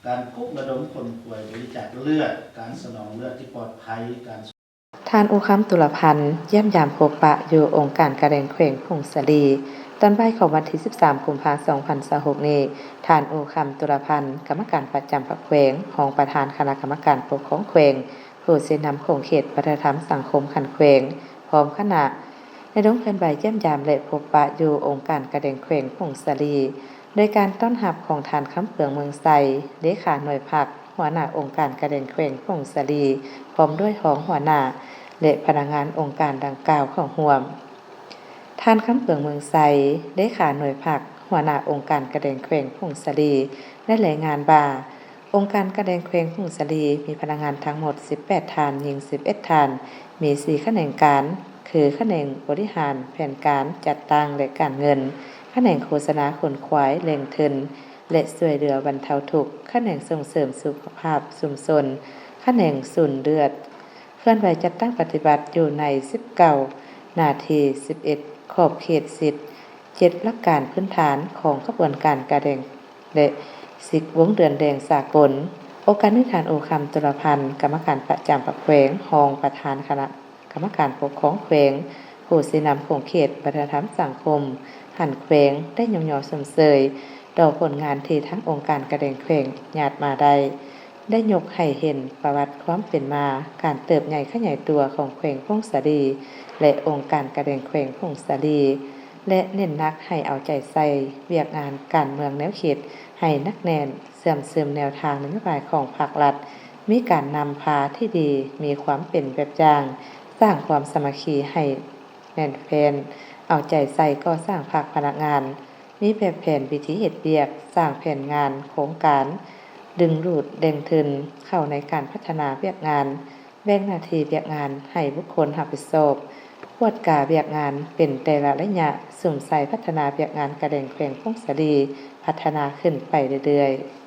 การกุระดมคนป่วยบริจาคเลือดการสนองเลือดที่ปลอดภัยการท่านอุคัมตุลพันธ์เยี่ยมยามพบปะอยู่องค์การกระแดงแขวงพงศลีตอนบ่ายของวันที่13กุมภาพันธ์2026นี้ท่านอุคัมตุลพันธ์กรรมการประจำพรรคแขวงรองประธานคณะกรรมการปกครองแขวงผู้เสนำของเขตวัฒนธรรมสังคมขันแขวงพร้อมคณะในดงเพิ่นใบเยี่ยมยามและพบปะอยู่องค์การกระแดงแขวงพงศลีโดยการต้อนรับของท่านคำเปืองเมืองไซเลขาหน่วยผักหัวหน้าองค์การกระแดงแขวงพงศลีพร้อมด้วยของหัวหน้าและพนักงานองค์การดังกล่าวเข้าร่วมท่านคำเปืองเมืองไซเลขาหน่วยผักหัวหน้าองค์การกระแดงแขวงพงศลีได้รายงานว่าองค์การกระแดงแขวงพงศลีมีพนักงานทั้งหมด18ท่านหญิง11ท่านมี4แขนงการคือแขนงบริหารแผนการจัดตั้งและการเงินแขนงโฆษณาขนขวายแหล่งทุนและช่วยเหลือบรรเทาทุกข์แขนงส่งเสริมสุขภาพชุมชนแขนงศูนย์เลือดเคลื่อนไหวจัดตั้งปฏิบัติอยู่ใน19นาที11ขอบเขตสิทธิ์7หลักการพื้นฐานของกระบวนการกระแดงและ10วงเดือนแดงสากลโอกาสนี้ท่านอุคัมตุลพันธ์กรรมการประจำพรรคแขวงรองประธานคณะกรรมการปกครองแขวงผู้เสนำของเขตวัฒนธรรมสังคมหันแขวงได้ยอสมเสยต่อผลงานที่ทั้งองค์การกระแดงแขวงญาติมาได้ยกให้เห็นประวัติความเป็นมาการเติบใหญ่ขยายตัวของแขวงพงศลีและองค์การกระแดงแขวงพงศลีและเน้นนักให้เอาใจใส่เวียกงานการเมืองแนวเขตให้นักแน่นเสื่อมซึมแนวทางนโยบายของภาครัฐมีการนำพาที่ดีมีความเป็นแบบอย่างสร้างความสามัคคีให้แน่นแฟนเอาใจใส่ก่อสร้างภาคพนักงานมีแบบแผนวิธีเหตุเวียกสร้างแผนงานโครงการดึงรูดแดงทุนเข้าในการพัฒนาเวียกงานแบ่งหน้าที่เวียกงานให้บุคคลรับผิดชอบควดกาเวียกงานเป็นแต่ละระยะสุ่มใส่พัฒนาเวียกงานกระแดงแขวงพงศลีพัฒนาขึ้นไปเรื่อยๆ